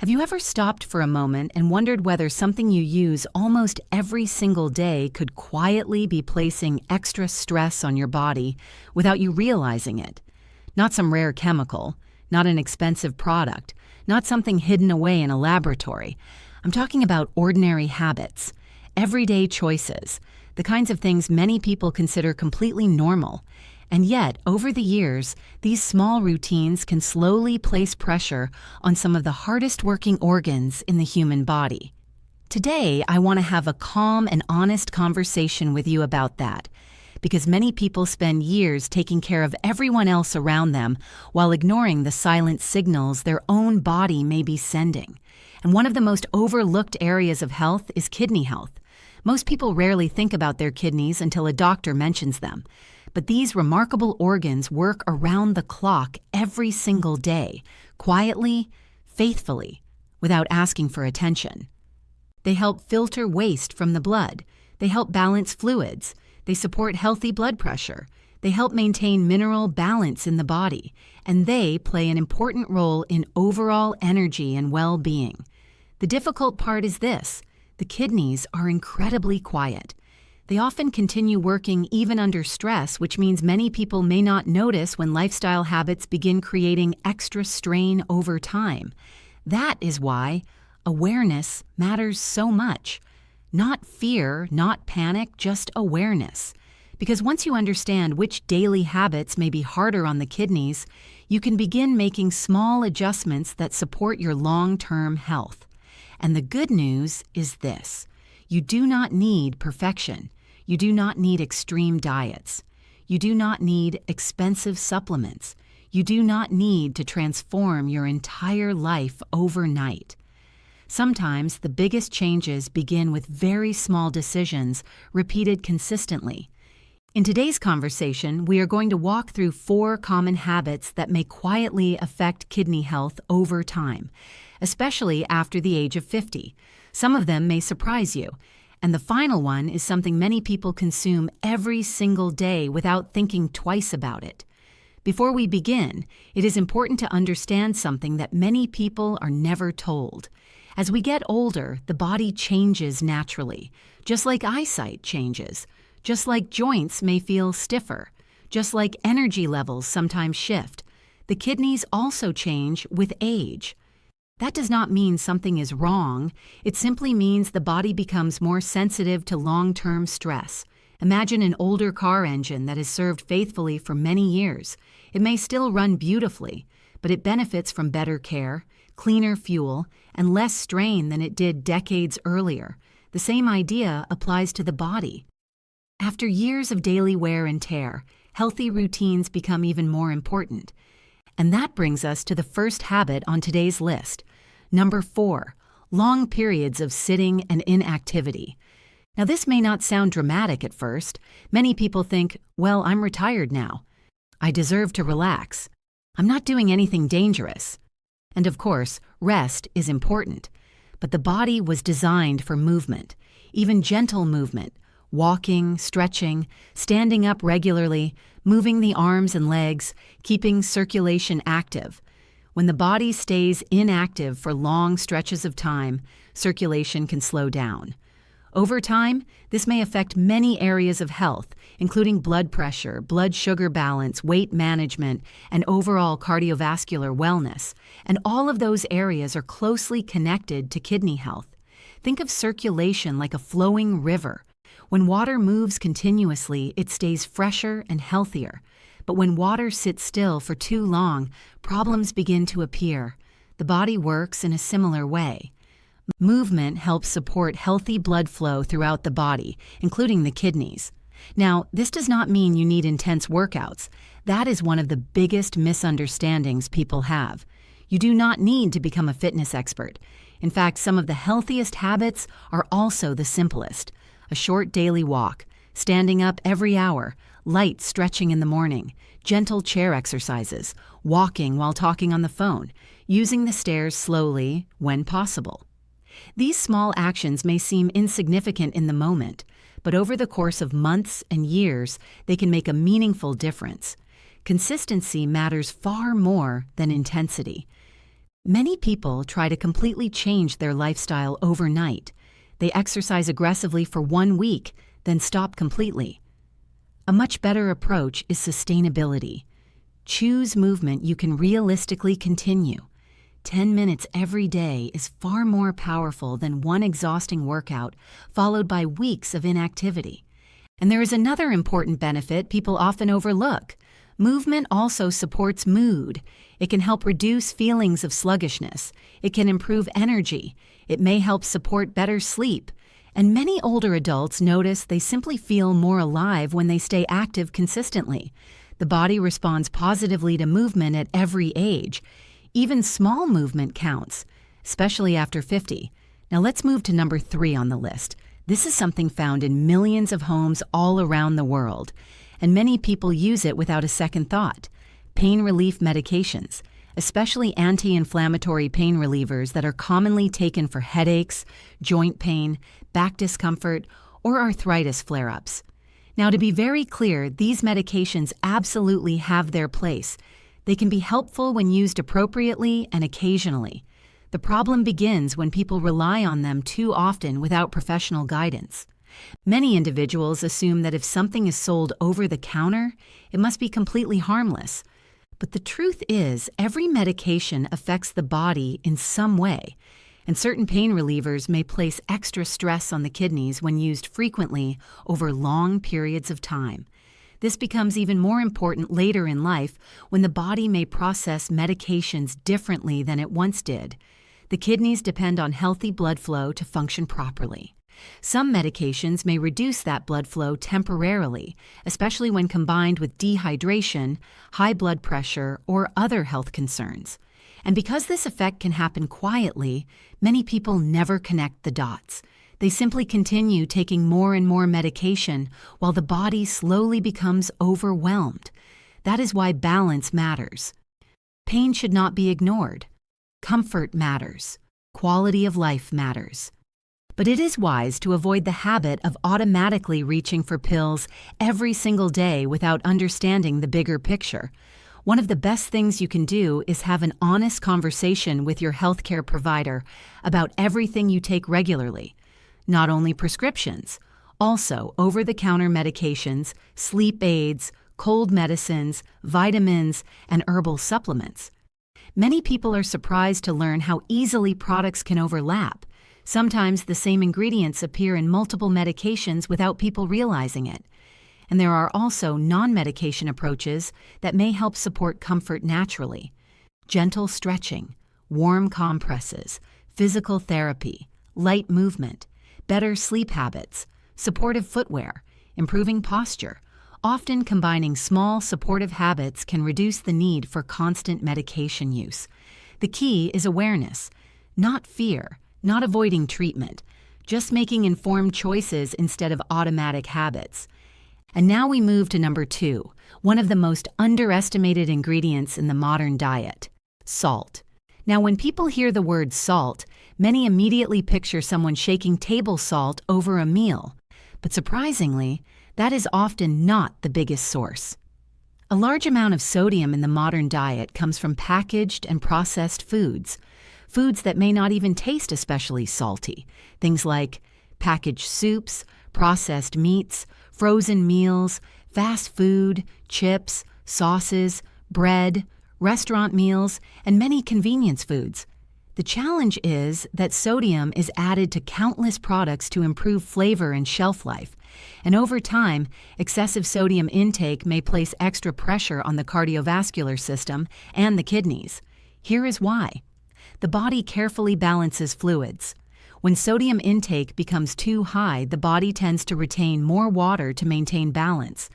Have you ever stopped for a moment and wondered whether something you use almost every single day could quietly be placing extra stress on your body without you realizing it? Not some rare chemical, not an expensive product, not something hidden away in a laboratory. I'm talking about ordinary habits, everyday choices, the kinds of things many people consider completely normal. And yet, over the years, these small routines can slowly place pressure on some of the hardest working organs in the human body. Today, I want to have a calm and honest conversation with you about that, because many people spend years taking care of everyone else around them while ignoring the silent signals their own body may be sending. And one of the most overlooked areas of health is kidney health. Most people rarely think about their kidneys until a doctor mentions them. But these remarkable organs work around the clock every single day, quietly, faithfully, without asking for attention. They help filter waste from the blood. They help balance fluids. They support healthy blood pressure. They help maintain mineral balance in the body. And they play an important role in overall energy and well-being. The difficult part is this: the kidneys are incredibly quiet. They often continue working even under stress, which means many people may not notice when lifestyle habits begin creating extra strain over time. That is why awareness matters so much. Not fear, not panic, just awareness. Because once you understand which daily habits may be harder on the kidneys, you can begin making small adjustments that support your long-term health. And the good news is this: you do not need perfection. You do not need extreme diets. You do not need expensive supplements. You do not need to transform your entire life overnight. Sometimes the biggest changes begin with very small decisions repeated consistently. In today's conversation, we are going to walk through 4 common habits that may quietly affect kidney health over time, especially after the age of 50. Some of them may surprise you. And the final one is something many people consume every single day without thinking twice about it. Before we begin, it is important to understand something that many people are never told. As we get older, the body changes naturally, just like eyesight changes, just like joints may feel stiffer, just like energy levels sometimes shift. The kidneys also change with age. That does not mean something is wrong. It simply means the body becomes more sensitive to long-term stress. Imagine an older car engine that has served faithfully for many years. It may still run beautifully, but it benefits from better care, cleaner fuel, and less strain than it did decades earlier. The same idea applies to the body. After years of daily wear and tear, healthy routines become even more important. And that brings us to the first habit on today's list. Number 4, long periods of sitting and inactivity. Now, this may not sound dramatic at first. Many people think, well, I'm retired now. I deserve to relax. I'm not doing anything dangerous. And of course, rest is important. But the body was designed for movement, even gentle movement. Walking, stretching, standing up regularly, moving the arms and legs, keeping circulation active. When the body stays inactive for long stretches of time, circulation can slow down. Over time, this may affect many areas of health, including blood pressure, blood sugar balance, weight management, and overall cardiovascular wellness. And all of those areas are closely connected to kidney health. Think of circulation like a flowing river. When water moves continuously, it stays fresher and healthier. But when water sits still for too long, problems begin to appear. The body works in a similar way. Movement helps support healthy blood flow throughout the body, including the kidneys. Now, this does not mean you need intense workouts. That is one of the biggest misunderstandings people have. You do not need to become a fitness expert. In fact, some of the healthiest habits are also the simplest. A short daily walk, standing up every hour, light stretching in the morning, gentle chair exercises, walking while talking on the phone, using the stairs slowly when possible. These small actions may seem insignificant in the moment, but over the course of months and years, they can make a meaningful difference. Consistency matters far more than intensity. Many people try to completely change their lifestyle overnight. They exercise aggressively for 1 week, then stop completely. A much better approach is sustainability. Choose movement you can realistically continue. 10 minutes every day is far more powerful than one exhausting workout followed by weeks of inactivity. And there is another important benefit people often overlook. Movement also supports mood. It can help reduce feelings of sluggishness. It can improve energy. It may help support better sleep. And many older adults notice they simply feel more alive when they stay active consistently. The body responds positively to movement at every age. Even small movement counts, especially after 50. Now let's move to number 3 on the list. This is something found in millions of homes all around the world, and many people use it without a second thought. Pain relief medications, especially anti-inflammatory pain relievers that are commonly taken for headaches, joint pain, back discomfort, or arthritis flare-ups. Now, to be very clear, these medications absolutely have their place. They can be helpful when used appropriately and occasionally. The problem begins when people rely on them too often without professional guidance. Many individuals assume that if something is sold over the counter, it must be completely harmless. But the truth is, every medication affects the body in some way, and certain pain relievers may place extra stress on the kidneys when used frequently over long periods of time. This becomes even more important later in life when the body may process medications differently than it once did. The kidneys depend on healthy blood flow to function properly. Some medications may reduce that blood flow temporarily, especially when combined with dehydration, high blood pressure, or other health concerns. And because this effect can happen quietly, many people never connect the dots. They simply continue taking more and more medication while the body slowly becomes overwhelmed. That is why balance matters. Pain should not be ignored. Comfort matters. Quality of life matters. But it is wise to avoid the habit of automatically reaching for pills every single day without understanding the bigger picture. One of the best things you can do is have an honest conversation with your healthcare provider about everything you take regularly. Not only prescriptions, also over-the-counter medications, sleep aids, cold medicines, vitamins, and herbal supplements. Many people are surprised to learn how easily products can overlap. Sometimes the same ingredients appear in multiple medications without people realizing it. And there are also non-medication approaches that may help support comfort naturally. Gentle stretching, warm compresses, physical therapy, light movement, better sleep habits, supportive footwear, improving posture. Often combining small supportive habits can reduce the need for constant medication use. The key is awareness, not fear, not avoiding treatment, just making informed choices instead of automatic habits. And now we move to number 2, one of the most underestimated ingredients in the modern diet: salt. Now, when people hear the word salt, many immediately picture someone shaking table salt over a meal. But surprisingly, that is often not the biggest source. A large amount of sodium in the modern diet comes from packaged and processed foods that may not even taste especially salty. Things like packaged soups, processed meats, frozen meals, fast food, chips, sauces, bread, restaurant meals, and many convenience foods. The challenge is that sodium is added to countless products to improve flavor and shelf life. And over time, excessive sodium intake may place extra pressure on the cardiovascular system and the kidneys. Here is why. The body carefully balances fluids. When sodium intake becomes too high, the body tends to retain more water to maintain balance.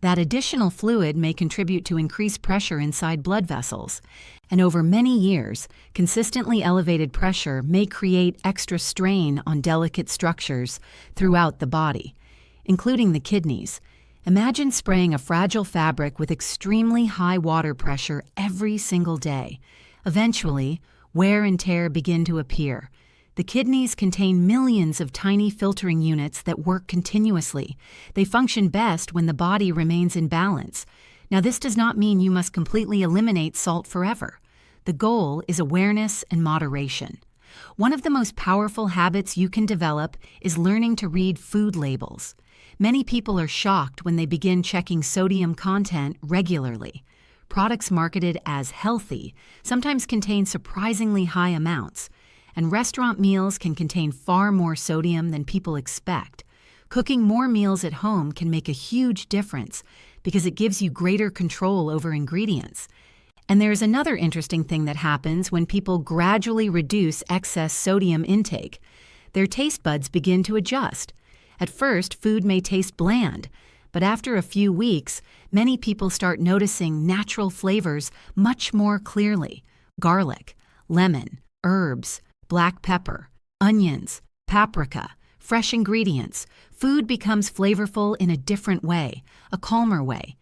That additional fluid may contribute to increased pressure inside blood vessels. And over many years, consistently elevated pressure may create extra strain on delicate structures throughout the body, including the kidneys. Imagine spraying a fragile fabric with extremely high water pressure every single day. Eventually, wear and tear begin to appear. The kidneys contain millions of tiny filtering units that work continuously. They function best when the body remains in balance. Now, this does not mean you must completely eliminate salt forever. The goal is awareness and moderation. One of the most powerful habits you can develop is learning to read food labels. Many people are shocked when they begin checking sodium content regularly. Products marketed as healthy sometimes contain surprisingly high amounts, and restaurant meals can contain far more sodium than people expect. Cooking more meals at home can make a huge difference because it gives you greater control over ingredients. And there's another interesting thing that happens when people gradually reduce excess sodium intake. Their taste buds begin to adjust. At first, food may taste bland, but after a few weeks, many people start noticing natural flavors much more clearly. Garlic, lemon, herbs, black pepper, onions, paprika, fresh ingredients. Food becomes flavorful in a different way, a calmer way.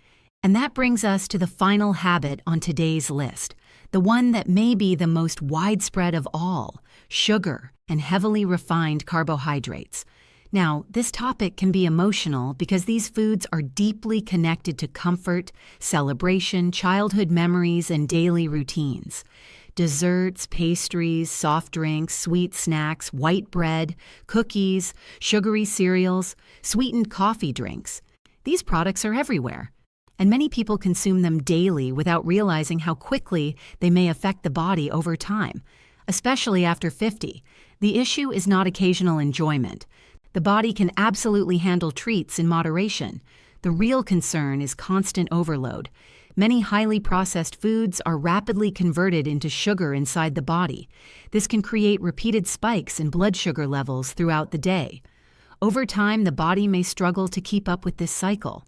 And that brings us to the final habit on today's list, the one that may be the most widespread of all: sugar and heavily refined carbohydrates. Now, this topic can be emotional because these foods are deeply connected to comfort, celebration, childhood memories, and daily routines. Desserts, pastries, soft drinks, sweet snacks, white bread, cookies, sugary cereals, sweetened coffee drinks. These products are everywhere, and many people consume them daily without realizing how quickly they may affect the body over time, especially after 50. The issue is not occasional enjoyment. The body can absolutely handle treats in moderation. The real concern is constant overload. Many highly processed foods are rapidly converted into sugar inside the body. This can create repeated spikes in blood sugar levels throughout the day. Over time, the body may struggle to keep up with this cycle.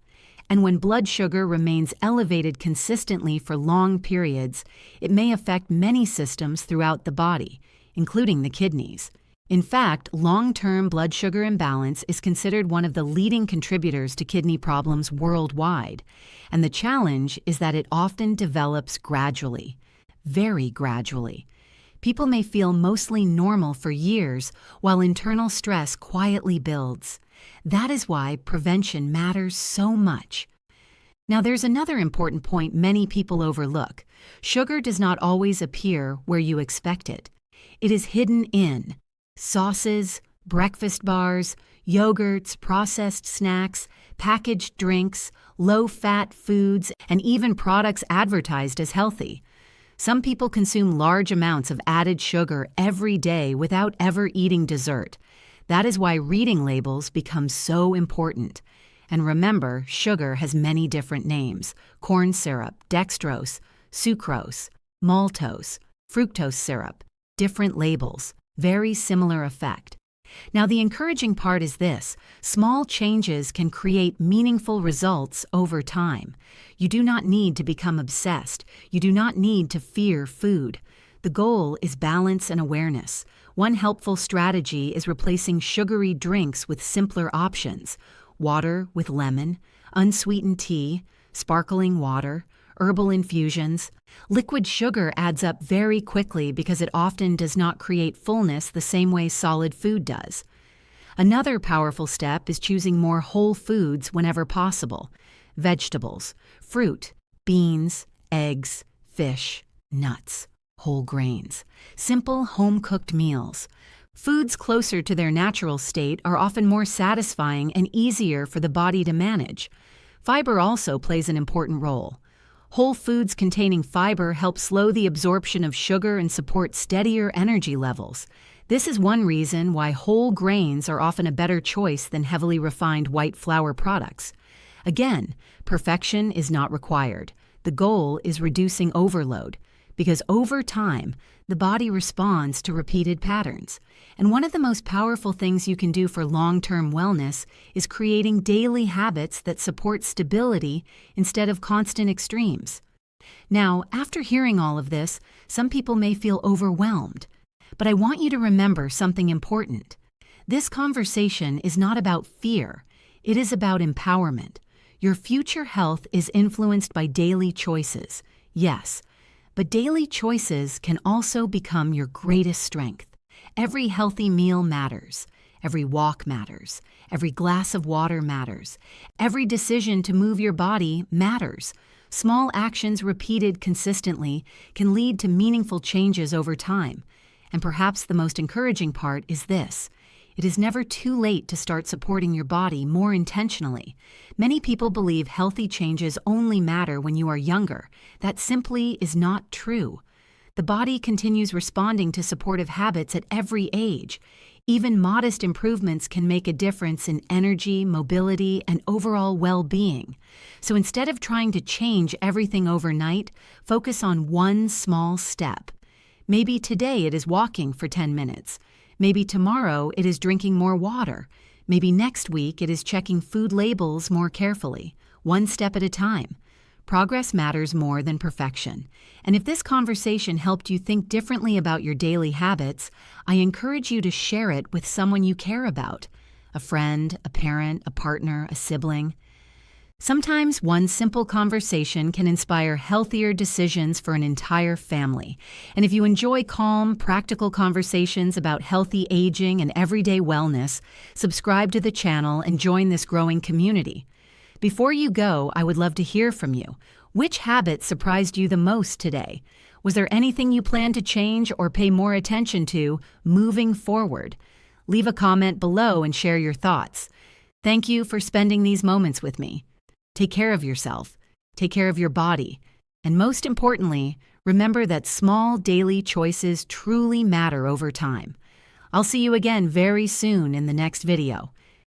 And when blood sugar remains elevated consistently for long periods, it may affect many systems throughout the body, including the kidneys. In fact, long-term blood sugar imbalance is considered one of the leading contributors to kidney problems worldwide, and the challenge is that it often develops gradually, very gradually. People may feel mostly normal for years while internal stress quietly builds. That is why prevention matters so much. Now, there's another important point many people overlook. Sugar does not always appear where you expect it. It is hidden in sauces, breakfast bars, yogurts, processed snacks, packaged drinks, low-fat foods, and even products advertised as healthy. Some people consume large amounts of added sugar every day without ever eating dessert. That is why reading labels become so important. And remember, sugar has many different names: corn syrup, dextrose, sucrose, maltose, fructose syrup. Different labels, very similar effect. Now, the encouraging part is this: small changes can create meaningful results over time. You do not need to become obsessed. You do not need to fear food. The goal is balance and awareness. One helpful strategy is replacing sugary drinks with simpler options: water with lemon, unsweetened tea, sparkling water, herbal infusions. Liquid sugar adds up very quickly because it often does not create fullness the same way solid food does. Another powerful step is choosing more whole foods whenever possible: vegetables, fruit, beans, eggs, fish, nuts, whole grains, simple home-cooked meals. Foods closer to their natural state are often more satisfying and easier for the body to manage. Fiber also plays an important role. Whole foods containing fiber help slow the absorption of sugar and support steadier energy levels. This is one reason why whole grains are often a better choice than heavily refined white flour products. Again, perfection is not required. The goal is reducing overload, because over time, the body responds to repeated patterns. And one of the most powerful things you can do for long-term wellness is creating daily habits that support stability instead of constant extremes. Now, after hearing all of this, some people may feel overwhelmed. But I want you to remember something important. This conversation is not about fear. It is about empowerment. Your future health is influenced by daily choices, yes, but daily choices can also become your greatest strength. Every healthy meal matters. Every walk matters. Every glass of water matters. Every decision to move your body matters. Small actions repeated consistently can lead to meaningful changes over time. And perhaps the most encouraging part is this: it is never too late to start supporting your body more intentionally. Many people believe healthy changes only matter when you are younger. That simply is not true. The body continues responding to supportive habits at every age. Even modest improvements can make a difference in energy, mobility, and overall well-being. So instead of trying to change everything overnight, focus on one small step. Maybe today it is walking for 10 minutes. Maybe tomorrow it is drinking more water. Maybe next week it is checking food labels more carefully, one step at a time. Progress matters more than perfection. And if this conversation helped you think differently about your daily habits, I encourage you to share it with someone you care about: a friend, a parent, a partner, a sibling. Sometimes one simple conversation can inspire healthier decisions for an entire family. And if you enjoy calm, practical conversations about healthy aging and everyday wellness, subscribe to the channel and join this growing community. Before you go, I would love to hear from you. Which habit surprised you the most today? Was there anything you plan to change or pay more attention to moving forward? Leave a comment below and share your thoughts. Thank you for spending these moments with me. Take care of yourself, take care of your body, and most importantly, remember that small daily choices truly matter over time. I'll see you again very soon in the next video.